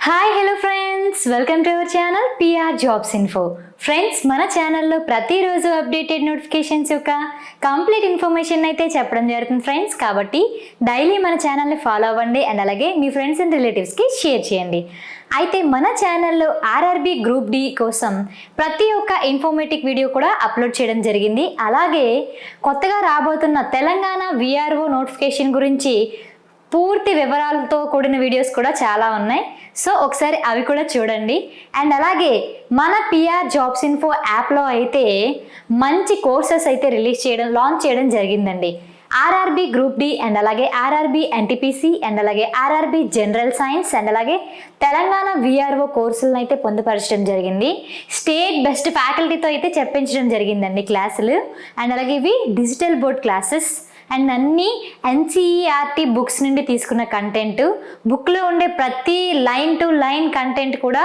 Hi hello friends, welcome to our channel PR jobs info. Friends, మన ఛానల్లో ప్రతిరోజు updated notifications యొక్క complete information అయితే చెప్పడం జరుగుతుంది ఫ్రెండ్స్. కాబట్టి డైలీ మన ఛానల్ని ఫాలో అవ్వండి అండ్ అలాగే మీ ఫ్రెండ్స్ అండ్ రిలేటివ్స్కి షేర్ చేయండి. అయితే మన ఛానల్లో ఆర్ఆర్బి గ్రూప్ డి కోసం ప్రతి ఒక్క ఇన్ఫర్మేటివ్ వీడియో కూడా అప్లోడ్ చేయడం జరిగింది. అలాగే కొత్తగా రాబోతున్న తెలంగాణ విఆర్ఓ నోటిఫికేషన్ గురించి పూర్తి వివరాలతో కూడిన వీడియోస్ కూడా చాలా ఉన్నాయి. సో ఒకసారి అవి కూడా చూడండి. అండ్ అలాగే మన పిఆర్ జాబ్స్ ఇన్ఫో యాప్లో అయితే మంచి కోర్సెస్ అయితే లాంచ్ చేయడం జరిగిందండి. ఆర్ఆర్బి గ్రూప్ డి అండ్ అలాగే ఆర్ఆర్బి ఎన్టీపీసీ అండ్ అలాగే ఆర్ఆర్బి జనరల్ సైన్స్ అండ్ అలాగే తెలంగాణ విఆర్ఓ కోర్సులను అయితే పొందుపరచడం జరిగింది. స్టేట్ బెస్ట్ ఫ్యాకల్టీతో అయితే చెప్పించడం జరిగిందండి క్లాసులు. అండ్ అలాగే ఇవి డిజిటల్ బోర్డ్ క్లాసెస్ అండ్ అన్నీ ఎన్సీఈఆర్టీ బుక్స్ నుండి తీసుకున్న కంటెంట్, బుక్లో ఉండే ప్రతి లైన్ టు లైన్ కంటెంట్ కూడా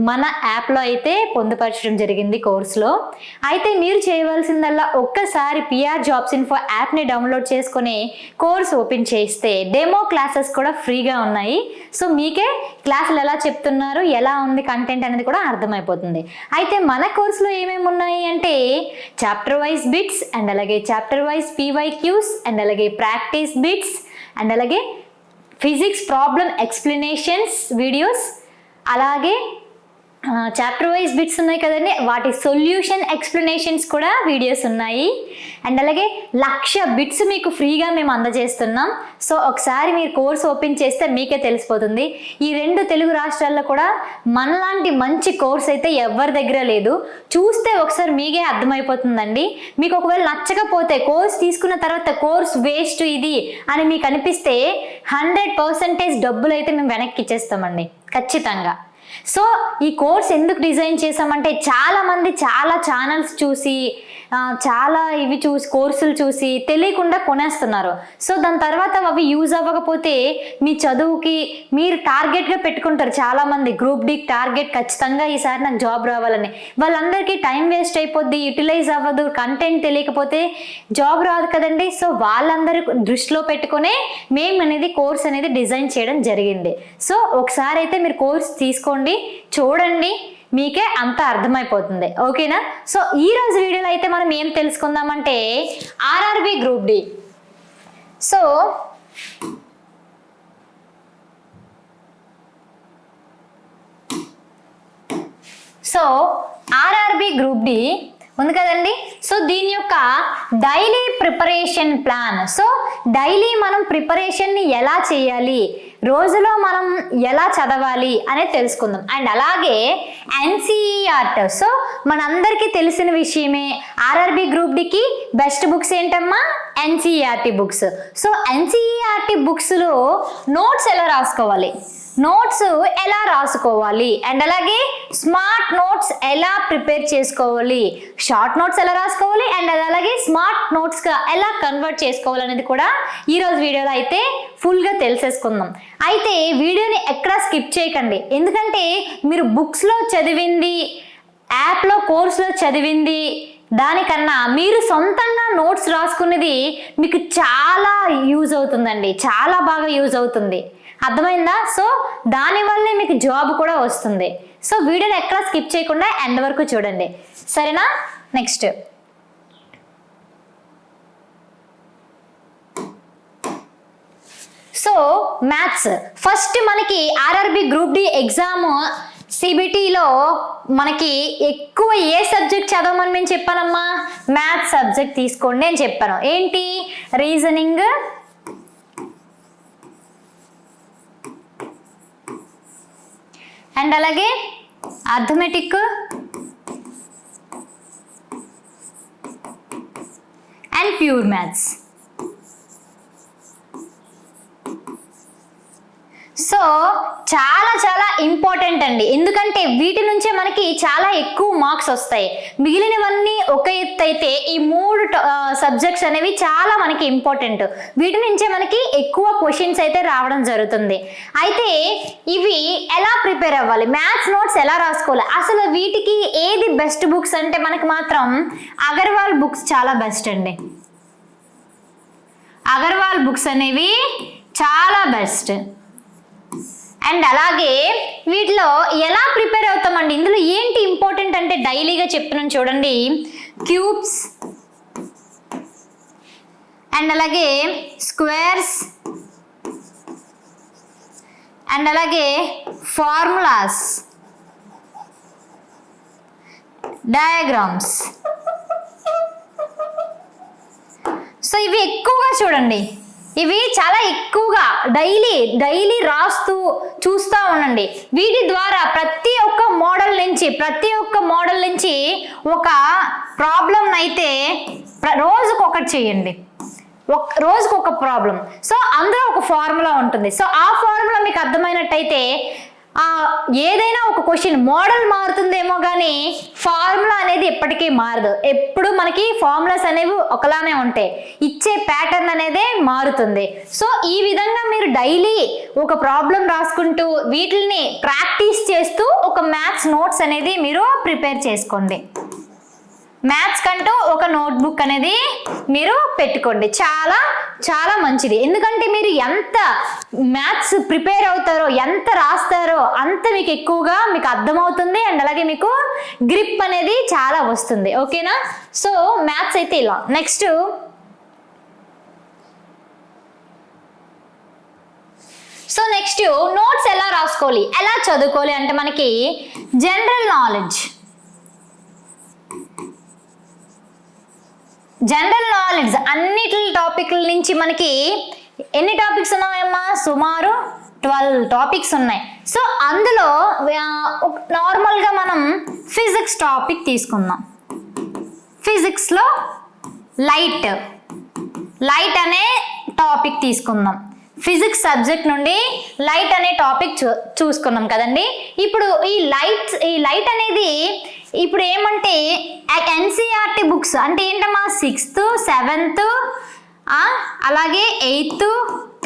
మన యాప్లో అయితే పొందుపరచడం జరిగింది కోర్సులో. అయితే మీరు చేయవలసిందల్లా ఒక్కసారి పిఆర్ జాబ్స్ ఇన్ఫో యాప్ని డౌన్లోడ్ చేసుకొని కోర్స్ ఓపెన్ చేస్తే డెమో క్లాసెస్ కూడా ఫ్రీగా ఉన్నాయి. సో మీకే క్లాసులు ఎలా చెప్తున్నారు, ఎలా ఉంది కంటెంట్ అనేది కూడా అర్థమైపోతుంది. అయితే మన కోర్సులో ఏమేమి ఉన్నాయి అంటే చాప్టర్ వైజ్ బిట్స్ అండ్ అలాగే చాప్టర్ వైజ్ పీవైక్యూస్ అండ్ అలాగే ప్రాక్టీస్ బిట్స్ అండ్ అలాగే ఫిజిక్స్ ప్రాబ్లం ఎక్స్ప్లెనేషన్స్ వీడియోస్, అలాగే చాప్టర్ వైజ్ బిట్స్ ఉన్నాయి కదండి, వాటి సొల్యూషన్ ఎక్స్ప్లెనేషన్స్ కూడా వీడియోస్ ఉన్నాయి. అండ్ అలాగే 1,00,000 బిట్స్ మీకు ఫ్రీగా మేము అందజేస్తున్నాం. సో ఒకసారి మీరు కోర్స్ ఓపెన్ చేస్తే మీకే తెలిసిపోతుంది. ఈ 2 తెలుగు రాష్ట్రాల్లో కూడా మనలాంటి మంచి కోర్స్ అయితే ఎవరి దగ్గర లేదు. చూస్తే ఒకసారి మీకే అర్థమైపోతుందండి. మీకు ఒకవేళ నచ్చకపోతే కోర్స్ తీసుకున్న తర్వాత కోర్స్ వేస్ట్ ఇది అని మీకు అనిపిస్తే 100% డబ్బులు అయితే మేము వెనక్కి ఇచ్చేస్తామండి ఖచ్చితంగా. సో ఈ కోర్స్ ఎందుకు డిజైన్ చేసామంటే చాలామంది చాలా ఛానల్స్ చూసి కోర్సులు చూసి తెలియకుండా కొనేస్తున్నారు. సో దాని తర్వాత అవి యూజ్ అవ్వకపోతే మీ చదువుకి మీరు టార్గెట్గా పెట్టుకుంటారు. చాలామంది గ్రూప్ డి టార్గెట్ ఖచ్చితంగా ఈసారి నాకు జాబ్ రావాలని. వాళ్ళందరికీ టైం వేస్ట్ అయిపోద్ది, యూటిలైజ్ అవ్వదు, కంటెంట్ తెలియకపోతే జాబ్ రాదు కదండి. సో వాళ్ళందరూ దృష్టిలో పెట్టుకునే మేము అనేది కోర్స్ అనేది డిజైన్ చేయడం జరిగింది. సో ఒకసారి అయితే మీరు కోర్స్ తీసుకోండి, చూడండి, మీకే అంత అర్థమైపోతుంది. ఓకేనా? సో ఈ రోజు వీడియోలో అయితే మనం ఏం తెలుసుకుందామంటే RRB group D. So RRB group D ఉంది కదండి. సో దీని యొక్క daily preparation plan. So daily మనం ప్రిపరేషన్ని ఎలా చేయాలి, రోజులో మనం ఎలా చదవాలి అనేది తెలుసుకుందాం. అండ్ అలాగే ఎన్సీఈఆర్టీ. సో మనందరికీ తెలిసిన విషయమే ఆర్ఆర్బి గ్రూప్ డికి బెస్ట్ బుక్స్ ఏంటమ్మా? NCERT books. సో ఎన్సీఈఆర్టీ బుక్స్లో నోట్స్ ఎలా రాసుకోవాలి, అండ్ అలాగే స్మార్ట్ నోట్స్ ఎలా ప్రిపేర్ చేసుకోవాలి, షార్ట్ నోట్స్ ఎలా రాసుకోవాలి అండ్ అలాగే స్మార్ట్ నోట్స్గా ఎలా కన్వర్ట్ చేసుకోవాలి అనేది కూడా ఈరోజు వీడియోలో అయితే ఫుల్గా తెలిసేసుకుందాం. అయితే వీడియోని ఎక్కడా స్కిప్ చేయకండి, ఎందుకంటే మీరు బుక్స్లో చదివింది, యాప్లో కోర్సులో చదివింది దానికన్నా మీరు సొంతంగా నోట్స్ రాసుకునేది మీకు చాలా యూజ్ అవుతుందండి, చాలా బాగా యూజ్ అవుతుంది. అర్థమైందా? సో దానివల్లే మీకు జాబ్ కూడా వస్తుంది. సో వీడియోని ఎక్కడ స్కిప్ చేయకుండా ఎండ్ వరకు చూడండి, సరేనా? Next so maths. ఫస్ట్ మనకి ఆర్ఆర్బి గ్రూప్ డి ఎగ్జామ్ సిబిటీలో మనకి ఎక్కువ ఏ సబ్జెక్ట్ చదవమని నేను చెప్పానమ్మా? మ్యాథ్స్ సబ్జెక్ట్ తీసుకోండి అని చెప్పాను. ఏంటి? రీజనింగ్ అండ్ అలాగే arithmetic and pure maths. So చాలా చాలా ఇంపార్టెంట్ అండి, ఎందుకంటే వీటి నుంచే మనకి చాలా ఎక్కువ మార్క్స్ వస్తాయి. మిగిలినవన్నీ ఒక ఎత్తు అయితే ఈ 3 సబ్జెక్ట్స్ అనేవి చాలా మనకి ఇంపార్టెంట్. వీటి నుంచే మనకి ఎక్కువ క్వశ్చన్స్ అయితే రావడం జరుగుతుంది. అయితే ఇవి ఎలా ప్రిపేర్ అవ్వాలి, మ్యాథ్స్ నోట్స్ ఎలా రాసుకోవాలి, అసలు వీటికి ఏది బెస్ట్ బుక్స్ అంటే మనకి మాత్రం అగర్వాల్ బుక్స్ చాలా బెస్ట్ అండి. అగర్వాల్ బుక్స్ అనేవి చాలా బెస్ట్. అండ్ అలాగే వీటిలో ఎలా ప్రిపేర్ అవుతామండి, ఇందులో ఏంటి ఇంపార్టెంట్ అంటే డైలీగా చెప్తున్నాను చూడండి, క్యూబ్స్ అండ్ అలాగే స్క్వేర్స్ అండ్ అలాగే ఫార్ములాస్, డయాగ్రామ్స్. సో ఇవి ఎక్కువగా చూడండి, ఇవి చాలా ఎక్కువగా డైలీ రాస్తూ చూస్తూ ఉండండి. వీటి ద్వారా ప్రతి ఒక్క మోడల్ నుంచి ఒక ప్రాబ్లం అయితే రోజుకొకటి చేయండి, రోజుకొక ప్రాబ్లం. సో అందులో ఒక ఫార్ములా ఉంటుంది. సో ఆ ఫార్ములా మీకు అర్థమైనట్టయితే ఏదైనా ఒక క్వశ్చన్ మోడల్ మారుతుందేమో కానీ ఫార్ములా అనేది ఎప్పటికీ మారదు. ఎప్పుడు మనకి ఫార్ములాస్ అనేవి ఒకలానే ఉంటాయి, ఇచ్చే ప్యాటర్న్ అనేదే మారుతుంది. సో ఈ విధంగా మీరు డైలీ ఒక ప్రాబ్లం రాసుకుంటూ వీటిని ప్రాక్టీస్ చేస్తూ ఒక మ్యాథ్స్ నోట్స్ అనేది మీరు ప్రిపేర్ చేసుకోండి. మ్యాథ్స్ కంటూ ఒక నోట్బుక్ అనేది మీరు పెట్టుకోండి, చాలా చాలా మంచిది. ఎందుకంటే మీరు ఎంత మ్యాథ్స్ ప్రిపేర్ అవుతారో, ఎంత రాస్తారో అంత మీకు ఎక్కువగా మీకు అర్థమవుతుంది. అండ్ అలాగే మీకు గ్రిప్ అనేది చాలా వస్తుంది. ఓకేనా? సో మ్యాథ్స్ అయితే ఇలా. నెక్స్ట్ నోట్స్ ఎలా రాసుకోవాలి, ఎలా చదువుకోవాలి అంటే మనకి జనరల్ నాలెడ్జ్ అన్నిటి టాపిక్ల నుంచి మనకి ఎన్ని టాపిక్స్ ఉన్నాయమ్మా, సుమారు 12 టాపిక్స్ ఉన్నాయి. సో అందులో నార్మల్గా మనం ఫిజిక్స్ టాపిక్ తీసుకుందాం. ఫిజిక్స్లో లైట్ అనే టాపిక్ తీసుకుందాం. ఫిజిక్స్ సబ్జెక్ట్ నుండి లైట్ అనే టాపిక్ చూసుకున్నాం కదండి. ఇప్పుడు ఈ లైట్ అనేది ఇప్పుడు ఏమంటే ఎన్సీఆర్టీ బుక్స్ అంటే ఏంటమ్మా, 6th 7th అలాగే 8th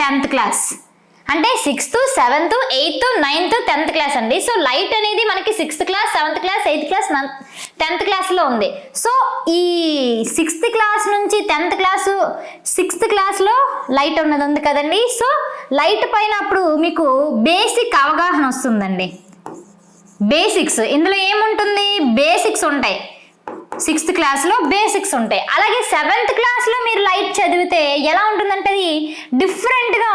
10th క్లాస్, అంటే 6th 7th 8th 9th 10th class అండి. సో లైట్ అనేది మనకి 6th class 7th class 8th class 10th క్లాస్లో ఉంది. సో ఈ 6th క్లాస్ నుంచి 10th క్లాసు 6th క్లాస్లో లైట్ ఉన్నది ఉంది కదండి. సో లైట్ పైన అప్పుడు మీకు బేసిక్ అవగాహన వస్తుందండి. బేసిక్స్ ఇందులో ఏముంటుంది, బేసిక్స్ ఉంటాయి. 6th క్లాస్లో బేసిక్స్ ఉంటాయి. అలాగే 7th క్లాస్లో మీరు లైట్ చదివితే ఎలా ఉంటుందంటే అది డిఫరెంట్గా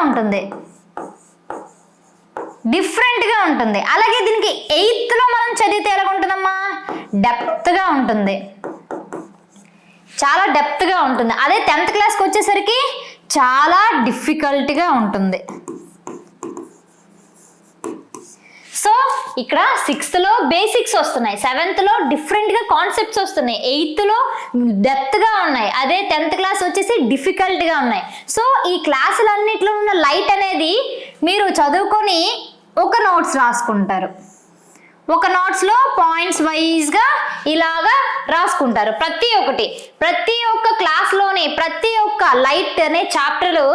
ఉంటుంది. అలాగే దీనికి 8th మనం చదివితే ఎలా ఉంటుందమ్మా, డెప్త్గా ఉంటుంది, చాలా డెప్త్గా ఉంటుంది. అదే 10th క్లాస్కి వచ్చేసరికి చాలా డిఫికల్ట్గా ఉంటుంది. సో ఇక్కడ 6th బేసిక్స్ వస్తున్నాయి, 7th డిఫరెంట్గా కాన్సెప్ట్స్ వస్తున్నాయి, 8th డెప్త్గా ఉన్నాయి, అదే 10th క్లాస్ వచ్చేసి డిఫికల్ట్గా ఉన్నాయి. సో ఈ క్లాసులన్నింటిలో ఉన్న లైట్ అనేది మీరు చదువుకొని ఒక నోట్స్ రాసుకుంటారు. ఒక నోట్స్లో పాయింట్స్ వైజ్గా ఇలాగా రాసుకుంటారు. ప్రతి ఒక్క క్లాస్లోని ప్రతి ఒక్క లైట్ అనే చాప్టర్లు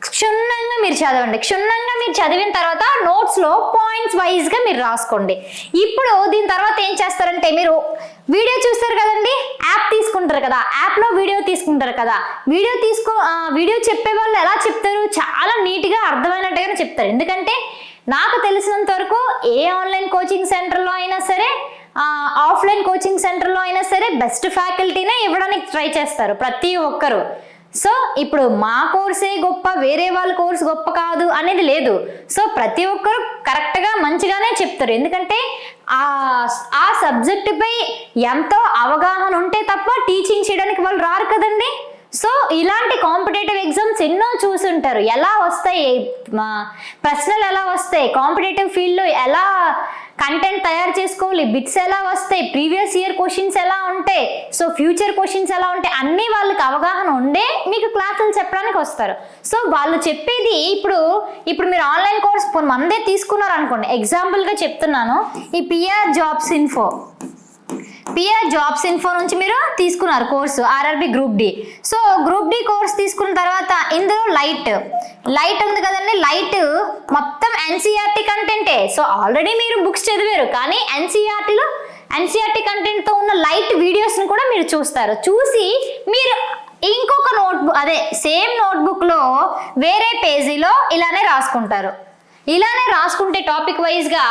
క్షుణ్ణంగా మీరు చదవండి. క్షుణ్ణంగా మీరు చదివిన తర్వాత నోట్స్లో పాయింట్స్ వైజ్గా మీరు రాసుకోండి. ఇప్పుడు దీని తర్వాత ఏం చేస్తారంటే మీరు వీడియో చూస్తారు కదండి, యాప్ తీసుకుంటారు కదా, యాప్లో వీడియో తీసుకుంటారు కదా, వీడియో చెప్పే వాళ్ళు ఎలా చెప్తారు, చాలా నీట్గా అర్థమైనట్టుగానే చెప్తారు. ఎందుకంటే నాకు తెలిసినంత వరకు ఏ ఆన్లైన్ కోచింగ్ సెంటర్లో అయినా సరే ఆఫ్లైన్ కోచింగ్ సెంటర్లో అయినా సరే బెస్ట్ ఫ్యాకల్టీనే ఇవ్వడానికి ట్రై చేస్తారు ప్రతి ఒక్కరు. సో ఇప్పుడు మా కోర్సే గొప్ప, వేరే వాళ్ళ కోర్స్ గొప్ప కాదు అనేది లేదు. సో ప్రతి ఒక్కరు కరెక్ట్గా మంచిగానే చెప్తారు. ఎందుకంటే ఆ సబ్జెక్టుపై ఎంతో అవగాహన ఉంటే తప్ప టీచింగ్ చేయడానికి వాళ్ళు రారు కదండి. సో ఇలాంటి కాంపిటేటివ్ ఎగ్జామ్స్ ఎన్నో చూసుంటారు, ఎలా వస్తాయి ప్రశ్నలు, ఎలా వస్తాయి కాంపిటేటివ్ ఫీల్డ్లో, ఎలా కంటెంట్ తయారు చేసుకోవాలి, బిట్స్ ఎలా వస్తాయి, ప్రీవియస్ ఇయర్ క్వశ్చన్స్ ఎలా ఉంటాయి, సో ఫ్యూచర్ క్వశ్చన్స్ ఎలా ఉంటాయి, అన్నీ వాళ్ళకి అవగాహన ఉండే మీకు క్లాసులు చెప్పడానికి వస్తారు. సో వాళ్ళు చెప్పేది ఇప్పుడు మీరు ఆన్లైన్ కోర్స్ మందే తీసుకున్నారు అనుకోండి, ఎగ్జాంపుల్గా చెప్తున్నాను, ఈ పిఆర్ జాబ్స్ ఇన్ఫో నుంచి మీరు తీసుకున్నారు course RRB group D. So group D course తీసుకున్న తర్వాత ఇందులో లైట్ ఉంది కదండి, లైట్ మొత్తం ఎన్సీఆర్టీ కంటెంటే. సో ఆల్రెడీ మీరు బుక్స్ చదివారు, కానీ ఎన్సీఆర్టీ కంటెంట్తో ఉన్న లైట్ వీడియోస్ని కూడా మీరు చూస్తారు. చూసి మీరు ఇంకొక నోట్బుక్, అదే సేమ్ నోట్బుక్లో వేరే పేజీలో ఇలానే రాసుకుంటారు. ఇలానే రాసుకుంటే టాపిక్ వైజ్గా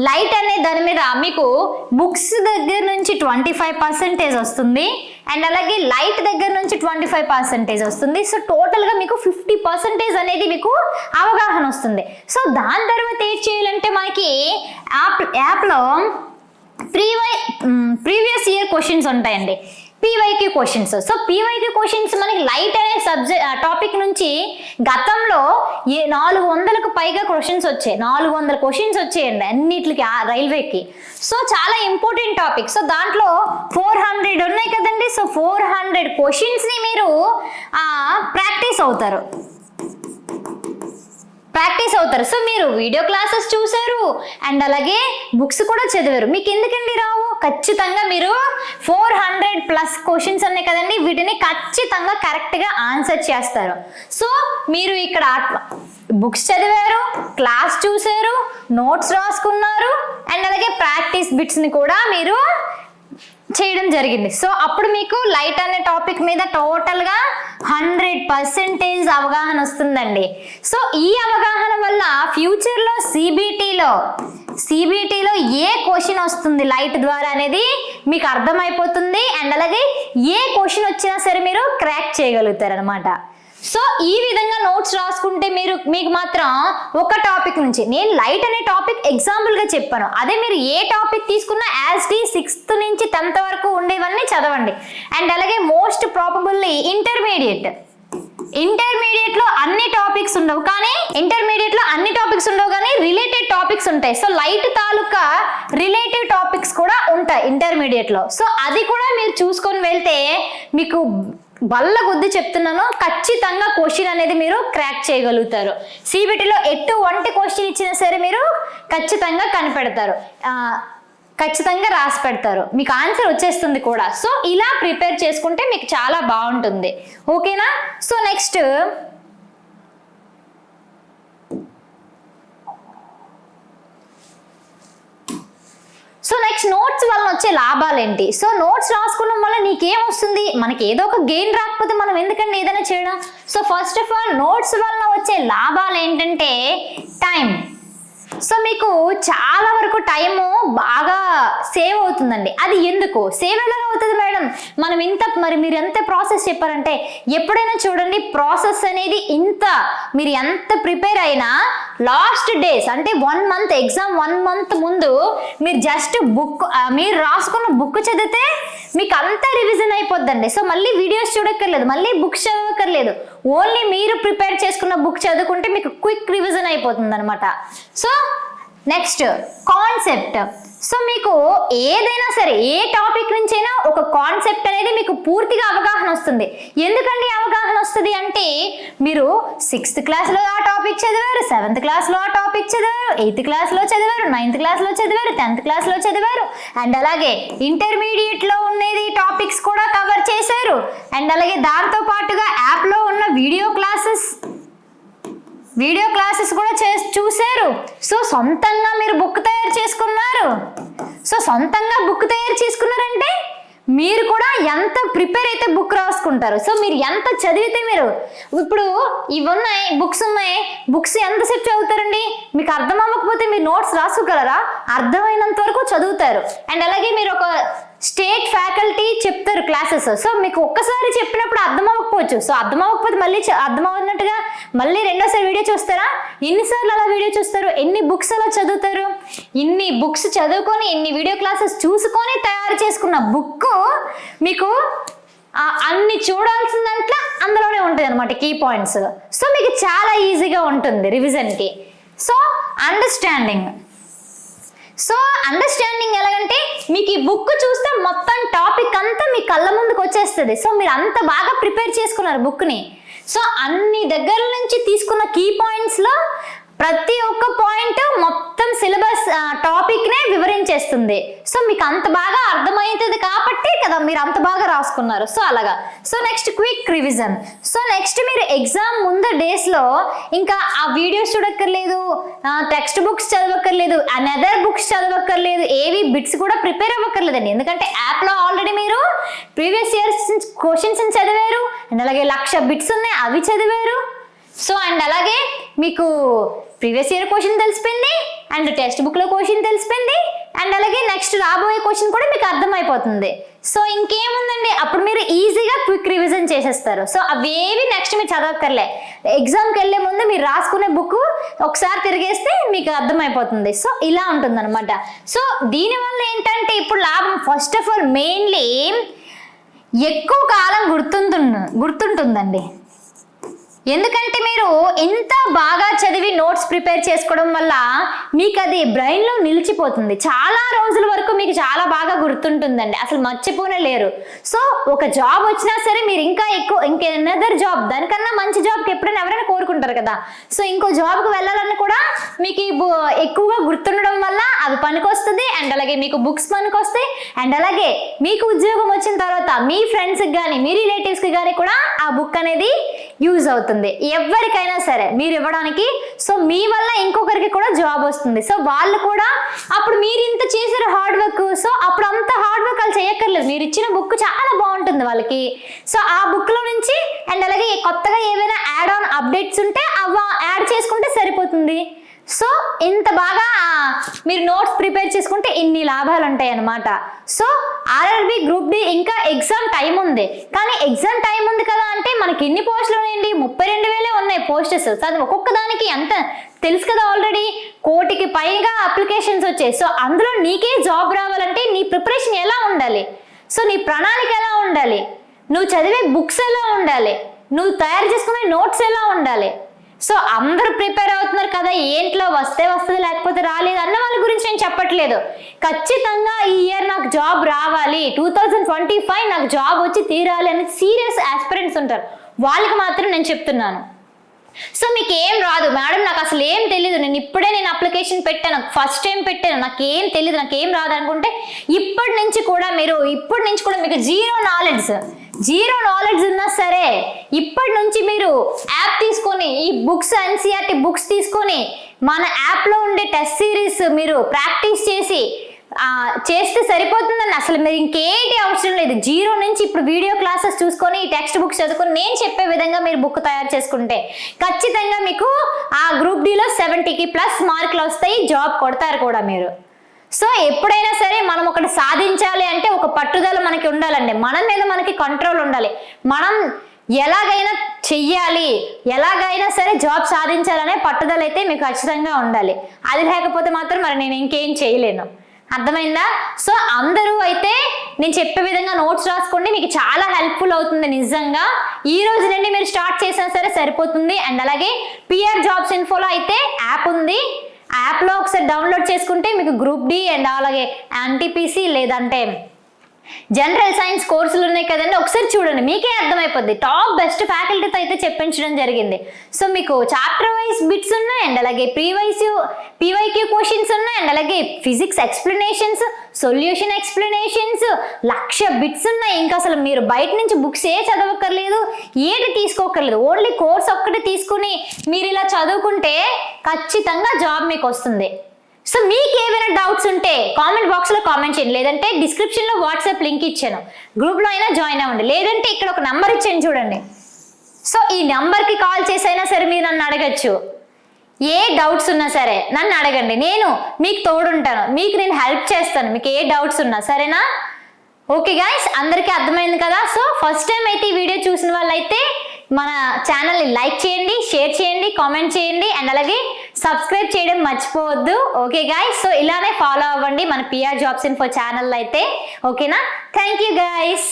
లైట్ అనే దాని మీద మీకు బుక్స్ దగ్గర నుంచి 25% వస్తుంది అండ్ అలాగే లైట్ దగ్గర నుంచి 25% వస్తుంది. సో టోటల్గా మీకు 50% అనేది మీకు అవగాహన వస్తుంది. సో దాని తర్వాత ఏం చేయాలంటే మనకి యాప్లో ప్రీవియస్ ఇయర్ క్వశ్చన్స్ ఉంటాయండి, PYQ questions. So PYQ questions మనకి లైట్ అనే టాపిక్ నుంచి గతంలో 400కు పైగా క్వశ్చన్స్ వచ్చాయి, 400 క్వశ్చన్స్ వచ్చాయండి అన్నిటికి రైల్వేకి. సో చాలా ఇంపార్టెంట్ టాపిక్. సో దాంట్లో 400 ఉన్నాయి కదండి. సో 400 క్వశ్చన్స్ని మీరు ప్రాక్టీస్ అవుతారు. సో మీరు వీడియో క్లాసెస్ చూసారు అండ్ అలాగే బుక్స్ కూడా చదివారు. మీకు ఎందుకండి రావు? ఖచ్చితంగా మీరు 400+ క్వశ్చన్స్ ఉన్నాయి కదండి, వీటిని ఖచ్చితంగా కరెక్ట్గా ఆన్సర్ చేస్తారు. సో మీరు ఇక్కడ బుక్స్ చదివారు, క్లాస్ చూసారు, నోట్స్ రాసుకున్నారు అండ్ అలాగే ప్రాక్టీస్ బిట్స్ని కూడా మీరు చేయడం జరిగింది. సో అప్పుడు మీకు లైట్ అనే టాపిక్ మీద టోటల్గా 100% అవగాహన వస్తుందండి. సో ఈ అవగాహన వల్ల ఫ్యూచర్లో సిబిటీలో ఏ క్వశ్చన్ వస్తుంది లైట్ ద్వారా అనేది మీకు అర్థమైపోతుంది అండ్ అలాగే ఏ క్వశ్చన్ వచ్చినా సరే మీరు క్రాక్ చేయగలుగుతారు అనమాట. సో ఈ విధంగా నోట్స్ రాసుకుంటే మీకు మాత్రం ఒక టాపిక్ నుంచి, నేను లైట్ అనే టాపిక్ ఎగ్జాంపుల్గా చెప్పాను, అదే మీరు ఏ టాపిక్ తీసుకున్నా యాజ్ టీ 6th నుంచి 10th వరకు ఉండేవన్నీ చదవండి. అండ్ అలాగే మోస్ట్ ప్రాబబుల్లీ ఇంటర్మీడియట్లో అన్ని టాపిక్స్ ఉండవు కానీ రిలేటెడ్ టాపిక్స్ ఉంటాయి. సో లైట్ తాలూకా రిలేటివ్ టాపిక్స్ కూడా ఉంటాయి ఇంటర్మీడియట్లో. సో అది కూడా మీరు చూసుకొని వెళ్తే మీకు బల్ల కొద్ది చెప్తున్నాను, ఖచ్చితంగా క్వశ్చన్ అనేది మీరు క్రాక్ చేయగలుగుతారు. సిబిటీలో ఎటువంటి క్వశ్చన్ ఇచ్చినా సరే మీరు ఖచ్చితంగా కనిపెడతారు, ఖచ్చితంగా రాసి పెడతారు, మీకు ఆన్సర్ వచ్చేస్తుంది కూడా. సో ఇలా ప్రిపేర్ చేసుకుంటే మీకు చాలా బాగుంటుంది. ఓకేనా? సో నెక్స్ట్ నోట్స్ వల్ల వచ్చే లాభాలు ఏంటి? సో నోట్స్ రాసుకోవడం వల్ల నీకేం వస్తుంది? మనకి ఏదో ఒక గెయిన్ రాకపోతే మనం ఎందుకంటే ఏదైనా చేయడం. So first of all notes వల్ల వచ్చే లాభాలు ఏంటంటే టైం. సో మీకు చాలా వరకు టైము బాగా సేవ్ అవుతుందండి. అది ఎందుకు సేవ్ ఎలా అవుతుంది మేడం? మీరు ఎంత ప్రాసెస్ చెప్పారంటే, ఎప్పుడైనా చూడండి ప్రాసెస్ అనేది మీరు ఎంత ప్రిపేర్ అయినా లాస్ట్ డేస్ అంటే 1 month ఎగ్జామ్ 1 month ముందు మీరు జస్ట్ మీరు రాసుకున్న బుక్ చదివితే మీకు అంతా రివిజన్ అయిపోద్దండి. సో మళ్ళీ వీడియోస్ చూడక్కర్లేదు, మళ్ళీ బుక్స్ చదవక్కర్లేదు, ఓన్లీ మీరు ప్రిపేర్ చేసుకున్న బుక్ చదువుకుంటే మీకు క్విక్ రివిజన్ అయిపోతుంది అనమాట. So next concept. సో మీకు ఏదైనా సరే ఏ టాపిక్ నుంచైనా ఒక కాన్సెప్ట్ అనేది మీకు పూర్తిగా అవగాహన వస్తుంది. ఎందుకండి అవగాహన వస్తుంది అంటే, మీరు 6th క్లాస్లో ఆ టాపిక్ చదివారు, 7th క్లాస్లో ఆ టాపిక్ చదివారు, 8th క్లాస్లో చదివారు, 9th క్లాస్లో చదివారు, 10th క్లాస్లో చదివారు అండ్ అలాగే ఇంటర్మీడియట్లో ఉండేది టాపిక్స్ కూడా కవర్ చేశారు అండ్ అలాగే దాంతో పాటుగా యాప్లో ఉన్న వీడియో క్లాసెస్ కూడా చూశారు. సో సొంతంగా మీరు బుక్ తయారు చేసుకున్నారు. సో సొంతంగా బుక్ తయారు చేసుకున్నారంటే మీరు కూడా ఎంత ప్రిపేర్ అయితే బుక్ రాసుకుంటారు. సో మీరు ఎంత చదివితే మీరు ఇప్పుడు బుక్స్ ఎంతసేపు చదువుతారండి? మీకు అర్థం అవ్వకపోతే మీరు నోట్స్ రాసుకోగలరా? అర్థమైనంత వరకు చదువుతారు. అండ్ అలాగే మీరు ఒక స్టేట్ ఫ్యాకల్టీ చెప్తారు క్లాసెస్. సో మీకు ఒక్కసారి చెప్పినప్పుడు అర్థం అవ్వకపోవచ్చు. సో అర్థం అవ్వకపోతే మళ్ళీ అర్థం అవ్వనట్టుగా మళ్ళీ రెండోసారి వీడియో చూస్తారా? ఎన్నిసార్లు అలా వీడియో చూస్తారు? ఎన్ని బుక్స్ అలా చదువుతారు? ఇన్ని బుక్స్ చదువుకొని ఇన్ని వీడియో క్లాసెస్ చూసుకొని తయారు చేసుకున్న బుక్ మీకు అన్ని చూడాల్సిందంటే అందులోనే ఉంటుంది అనమాట కీ పాయింట్స్. సో మీకు చాలా ఈజీగా ఉంటుంది రివిజన్కి. సో అండర్స్టాండింగ్ ఎలాగంటే, మీకు ఈ బుక్ చూస్తే మొత్తం టాపిక్ అంతా మీ కళ్ళ ముందుకు వచ్చేస్తుంది. సో మీరు అంత బాగా ప్రిపేర్ చేసుకున్నారు బుక్ని. సో అన్ని దగ్గర నుంచి తీసుకున్న కీ పాయింట్స్లో ప్రతి ఒక్క పాయింట్ మొత్తం సిలబస్ టాపిక్నే వివరించేస్తుంది. సో మీకు అంత బాగా అర్థమవుతుంది కాబట్టి కదా మీరు అంత బాగా రాసుకున్నారు. సో అలాగా. So next quick revision. So next మీరు ఎగ్జామ్ ముందు డేస్లో ఇంకా ఆ వీడియోస్ చూడక్కర్లేదు, టెక్స్ట్ బుక్స్ చదవక్కర్లేదు, అనదర్ బుక్స్ చదవక్కర్లేదు, ఏవి బిట్స్ కూడా ప్రిపేర్ అవ్వక్కర్లేదండి. ఎందుకంటే యాప్లో ఆల్రెడీ మీరు ప్రీవియస్ ఇయర్స్ క్వశ్చన్స్ చదివారు అండ్ అలాగే 1,00,000 బిట్స్ ఉన్నాయి, అవి చదివారు. సో అండ్ అలాగే మీకు ప్రీవియస్ ఇయర్ క్వశ్చన్ తెలిసిపోయింది అండ్ టెక్స్ట్ బుక్లో క్వశ్చన్ తెలిసిపోయింది అండ్ అలాగే నెక్స్ట్ రాబోయే క్వశ్చన్ కూడా మీకు అర్థమైపోతుంది. సో ఇంకేముందండి, అప్పుడు మీరు ఈజీగా క్విక్ రివిజన్ చేసేస్తారు. సో అవేవి నెక్స్ట్ మీరు చదవక్కర్లే, ఎగ్జామ్కి వెళ్ళే ముందు మీరు రాసుకునే బుక్ ఒకసారి తిరిగేస్తే మీకు అర్థమైపోతుంది. సో ఇలా ఉంటుందన్నమాట. సో దీనివల్ల ఏంటంటే ఇప్పుడు లాభం ఫస్ట్ ఆఫ్ ఆల్ మెయిన్లీ ఎక్కువ కాలం గుర్తుంటుందండి. ఎందుకంటే మీరు ఇంత బాగా చదివి నోట్స్ ప్రిపేర్ చేసుకోవడం వల్ల మీకు అది బ్రెయిన్లో నిలిచిపోతుంది. చాలా రోజుల వరకు మీకు చాలా బాగా గుర్తుంటుందండి, అసలు మర్చిపోనే లేరు. సో ఒక జాబ్ వచ్చినా సరే మీరు ఇంకా ఎనదర్ జాబ్, దానికన్నా మంచి జాబ్కి ఎప్పుడైనా ఎవరైనా కోరుకుంటారు కదా. సో ఇంకో జాబ్కి వెళ్ళాలని కూడా మీకు ఎక్కువగా గుర్తుండడం వల్ల అది పనికొస్తుంది అండ్ అలాగే మీకు బుక్స్ పనికొస్తాయి అండ్ అలాగే మీకు ఉద్యోగం వచ్చిన తర్వాత మీ ఫ్రెండ్స్కి కానీ మీ రిలేటివ్స్కి కానీ కూడా ఆ బుక్ అనేది యూజ్ అవుతుంది. ఎవరికైనా సరే మీరు ఇవ్వడానికి. సో మీ వల్ల ఇంకొకరికి కూడా జాబ్ వస్తుంది. సో వాళ్ళు కూడా అప్పుడు మీరు ఇంత చేశారు హార్డ్ వర్క్, సో అప్పుడు అంత హార్డ్ వర్క్ వాళ్ళు చేయక్కర్లేదు, మీరు ఇచ్చిన బుక్ చాలా బాగుంటుంది వాళ్ళకి. సో ఆ బుక్ లో నుంచి అండ్ అలాగే కొత్తగా ఏవైనా యాడ్ ఆన్ అప్డేట్స్ ఉంటే అవి యాడ్ చేసుకుంటే సరిపోతుంది. సో ఇంత బాగా మీరు నోట్స్ ప్రిపేర్ చేసుకుంటే ఇన్ని లాభాలు ఉంటాయి అన్నమాట. సో ఆర్ఆర్బి గ్రూప్ డి ఇంకా ఎగ్జామ్ టైం ఉంది, కానీ ఎగ్జామ్ టైం ఉంది కదా అంటే మనకి ఎన్ని పోస్టులు ఉన్నాయండి, 32,000 ఉన్నాయి పోస్టెస్. అది ఒక్కొక్క దానికి ఎంత తెలుసు కదా, ఆల్రెడీ 1,000,000కి పైగా అప్లికేషన్స్ వచ్చాయి. సో అందులో నీకే జాబ్ రావాలంటే నీ ప్రిపరేషన్ ఎలా ఉండాలి, సో నీ ప్రణాళిక ఎలా ఉండాలి, నువ్వు చదివే బుక్స్ ఎలా ఉండాలి, నువ్వు తయారు చేసుకునే నోట్స్ ఎలా ఉండాలి. సో అందరూ ప్రిపేర్ అవుతున్నారు కదా, ఏంట్లో వస్తే వస్తుంది లేకపోతే రాలేదు అన్న వాళ్ళ గురించి నేను చెప్పట్లేదు. ఖచ్చితంగా ఈ ఇయర్ నాకు జాబ్ రావాలి, 2025 నాకు జాబ్ వచ్చి తీరాలి అని సీరియస్ ఆస్పిరెంట్స్ ఉంటారు, వాళ్ళకి మాత్రం నేను చెప్తున్నాను. సో మీకు ఏం రాదు మేడం, నాకు అసలు ఏం తెలియదు, నేను అప్లికేషన్ పెట్టాను, ఫస్ట్ టైం పెట్టాను, నాకు ఏం తెలియదు, నాకు ఏం రాదు అనుకుంటే ఇప్పటి నుంచి కూడా మీకు జీరో నాలెడ్జ్ ఉన్నా సరే ఇప్పటి నుంచి మీరు యాప్ తీసుకొని ఈ బుక్స్ ఎన్సీఆర్టీ బుక్స్ తీసుకొని మన యాప్లో ఉండే టెస్ట్ సిరీస్ మీరు ప్రాక్టీస్ చేస్తే సరిపోతుందని. అసలు మీరు ఇంకేంటి అవసరం లేదు, జీరో నుంచి ఇప్పుడు వీడియో క్లాసెస్ చూసుకొని ఈ టెక్స్ట్ బుక్స్ చదువుకొని నేను చెప్పే విధంగా మీరు బుక్ తయారు చేసుకుంటే ఖచ్చితంగా మీకు ఆ గ్రూప్ డిలో 70కి ప్లస్ మార్కులు వస్తాయి, జాబ్ కొడతారు కూడా మీరు. సో ఎప్పుడైనా సరే మనం ఒకటి సాధించాలి అంటే ఒక పట్టుదల మనకి ఉండాలండి, మన మీద మనకి కంట్రోల్ ఉండాలి, మనం ఎలాగైనా చెయ్యాలి, ఎలాగైనా సరే జాబ్ సాధించాలనే పట్టుదల అయితే మీకు ఖచ్చితంగా ఉండాలి. అది లేకపోతే మాత్రం మరి నేను ఇంకేం చేయలేను, అర్థమైందా? సో అందరూ అయితే నేను చెప్పే విధంగా నోట్స్ రాసుకోండి, మీకు చాలా హెల్ప్ఫుల్ అవుతుంది నిజంగా. ఈ రోజు నుండి మీరు స్టార్ట్ చేసినా సరే సరిపోతుంది. అండ్ అలాగే పిఆర్ జాబ్స్ ఇన్ఫోలో అయితే యాప్ ఉంది, ఆ యాప్లో ఒకసారి డౌన్లోడ్ చేసుకుంటే మీకు గ్రూప్ డి అండ్ అలాగే ఎన్టీపీసీ లేదంటే జనరల్ సైన్స్ కోర్సులు ఉన్నాయి కదండి, ఒకసారి చూడండి మీకే అర్థమైపోద్ది. టాప్ బెస్ట్ ఫ్యాకల్టీతో అయితే చెప్పించడం జరిగింది. సో మీకు చాప్టర్ వైజ్ బిట్స్ ఉన్నాయి అండ్ అలాగే పీవైక్యూ క్వశ్చన్స్ ఉన్నాయి అండ్ అలాగే physics explanations, solution explanations, 1,00,000 bits ఉన్నాయి. ఇంకా అసలు మీరు బయట నుంచి బుక్స్ చదవక్కర్లేదు, ఏది తీసుకోకర్లేదు, ఓన్లీ కోర్స్ ఒక్కటి తీసుకుని మీరు ఇలా చదువుకుంటే ఖచ్చితంగా జాబ్ మీకు వస్తుంది. సో మీకు ఏమైనా డౌట్స్ ఉంటే కామెంట్ బాక్స్లో కామెంట్ చేయండి, లేదంటే డిస్క్రిప్షన్లో వాట్సాప్ లింక్ ఇచ్చాను, గ్రూప్లో అయినా జాయిన్ అవ్వండి, లేదంటే ఇక్కడ ఒక నెంబర్ ఇచ్చాను చూడండి. సో ఈ నెంబర్కి కాల్ చేసైనా సరే మీరు నన్ను అడగచ్చు, ఏ డౌట్స్ ఉన్నా సరే నన్ను అడగండి, నేను మీకు తోడుంటాను, మీకు నేను హెల్ప్ చేస్తాను, మీకు ఏ డౌట్స్ ఉన్నా సరేనా. ఓకే గైస్, అందరికీ అర్థమైంది కదా. సో ఫస్ట్ టైం అయితే ఈ వీడియో చూసిన వాళ్ళైతే మన ఛానల్ని లైక్ చేయండి, షేర్ చేయండి, కామెంట్ చేయండి అండ్ అలాగే సబ్స్క్రైబ్ చేయడం మర్చిపోవద్దు. ఓకే గైస్, సో ఇలానే ఫాలో అవ్వండి మన పిఆర్ జాబ్స్ ఇన్ఫో ఛానల్ అయితే, ఓకేనా. Thank you guys.